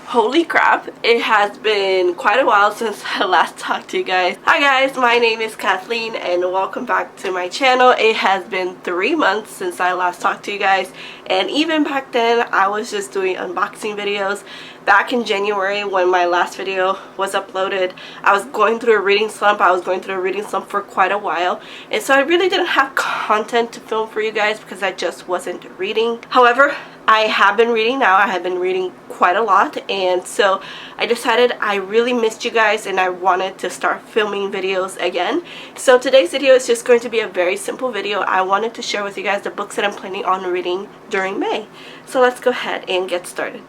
Holy crap, it has been quite a while since I last talked to you guys. Hi guys, my name is Kathleen and welcome back to my channel. It has been 3 months since I last talked to you guys, and even back then I was just doing unboxing videos. Back in January when my last video was uploaded, I was going through a reading slump. I was going through a reading slump for quite a while, and so I really didn't have content to film for you guys because I just wasn't reading. However, I have been reading now. I have been reading quite a lot, and so I decided I really missed you guys and I wanted to start filming videos again. So today's video is just going to be a very simple video. I wanted to share with you guys the books that I'm planning on reading during May. So let's go ahead and get started.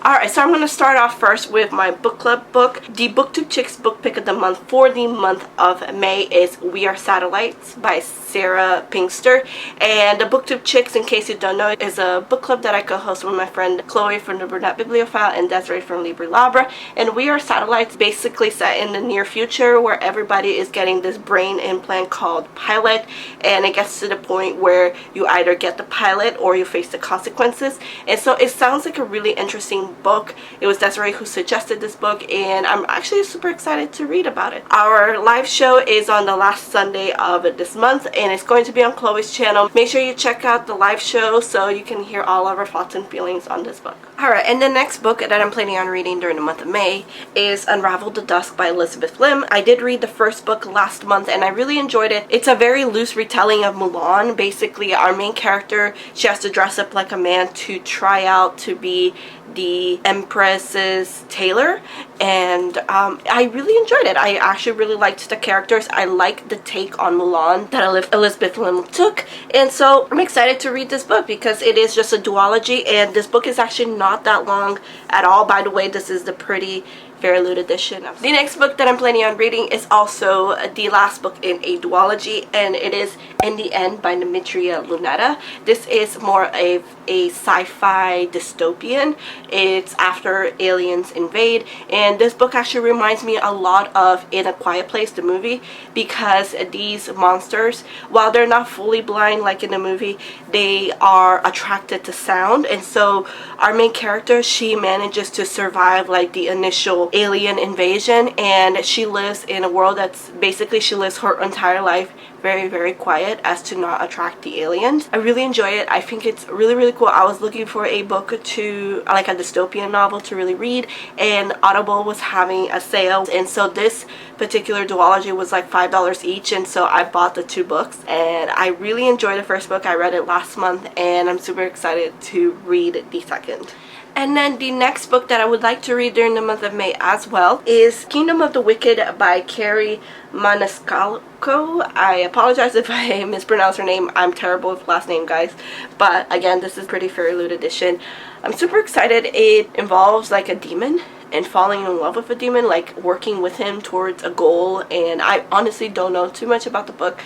Alright, so I'm going to start off first with my book club book. The BookTube Chicks book pick of the month for the month of May is We Are Satellites by Sarah Pinkster. And the BookTube Chicks, in case you don't know, is a book club that I co-host with my friend Chloe from the Brunette Bibliophile and Desiree from Libri Labra. And We Are Satellites basically set in the near future where everybody is getting this brain implant called Pilot, and it gets to the point where you either get the pilot or you face the consequences. And so it sounds like a really interesting book. It was Desiree who suggested this book, and I'm actually super excited to read about it. Our live show is on the last Sunday of this month, and it's going to be on Chloe's channel. Make sure you check out the live show so you can hear all of our thoughts and feelings on this book. Alright, and the next book that I'm planning on reading during the month of May is Unraveled the Dusk by Elizabeth Lim. I did read the first book last month and I really enjoyed it. It's a very loose retelling of Mulan. Basically, our main character, she has to dress up like a man to try out to be the Empress's tailor, and I really enjoyed it. I actually really liked the characters. I liked the take on Mulan that Elizabeth Lim took, and so I'm excited to read this book because it is just a duology, and this book is actually not that long at all. By the way, this is the Pretty Fairlude edition. The next book that I'm planning on reading is also the last book in a duology, and it is In the End by Demetria Lunetta. This is more of a sci-fi dystopian. It's after aliens invade, and this book actually reminds me a lot of In a Quiet Place, the movie, because these monsters, while they're not fully blind like in the movie, they are attracted to sound, and so our main character, she manages to survive like the initial alien invasion, and she lives in a world that's basically, she lives her entire life very, very quiet as to not attract the aliens. I really enjoy it. I think it's really, really cool. I was looking for a book to, like a dystopian novel to really read, and Audible was having a sale, and so this particular duology was like $5 each, and so I bought the 2 books, and I really enjoyed the first book. I read it last month, and I'm super excited to read the second. And then the next book that I would like to read during the month of May as well is Kingdom of the Wicked by Carrie Maniscalco. I apologize if I mispronounce her name. I'm terrible with last name, guys. But again, this is Pretty Fairlude edition. I'm super excited. It involves like a demon and falling in love with a demon, like working with him towards a goal. And I honestly don't know too much about the book,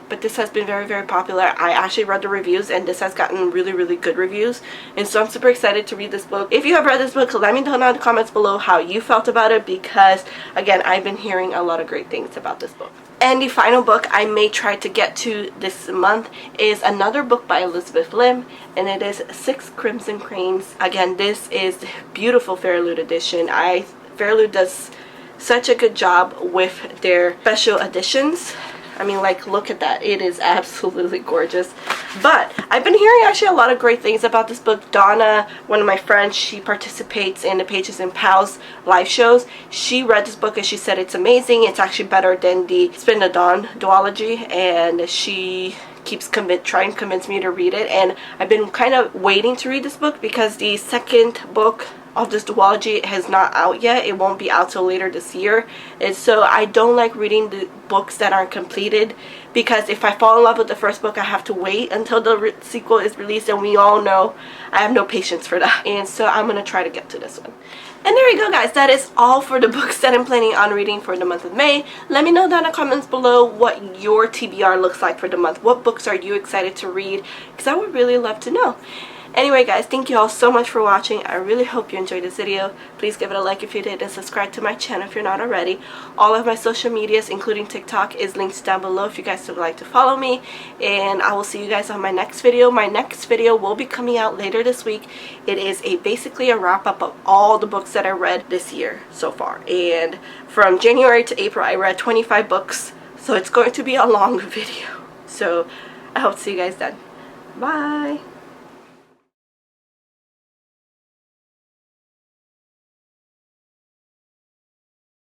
but this has been very, very popular. I actually read the reviews, and this has gotten really, really good reviews, and so I'm super excited to read this book. If you have read this book, let me know in the comments below how you felt about it, because again, I've been hearing a lot of great things about this book. And the final book I may try to get to this month is another book by Elizabeth Lim, and it is 6 Crimson Cranes. Again, this is beautiful Fairlude edition. Fairlude does such a good job with their special editions. I mean, like, look at that. It is absolutely gorgeous. But I've been hearing actually a lot of great things about this book. Donna, one of my friends, she participates in the Pages and Pals live shows. She read this book and she said it's amazing. It's actually better than the Spin the Dawn duology, and she keeps trying to convince me to read it, and I've been kind of waiting to read this book because the second book of this duology is not out yet. It won't be out till later this year, and so I don't like reading the books that aren't completed, because if I fall in love with the first book, I have to wait until the sequel is released, and we all know I have no patience for that, and so I'm gonna try to get to this one. And there you go, guys. That is all for the books that I'm planning on reading for the month of May. Let me know down in the comments below what your TBR looks like for the month. What books are you excited to read? Because I would really love to know. Anyway guys, thank you all so much for watching. I really hope you enjoyed this video. Please give it a like if you did and subscribe to my channel if you're not already. All of my social medias, including TikTok, is linked down below if you guys would like to follow me. And I will see you guys on my next video. My next video will be coming out later this week. It is basically a wrap up of all the books that I read this year so far. And from January to April I read 25 books. So it's going to be a long video. So I hope to see you guys then. Bye!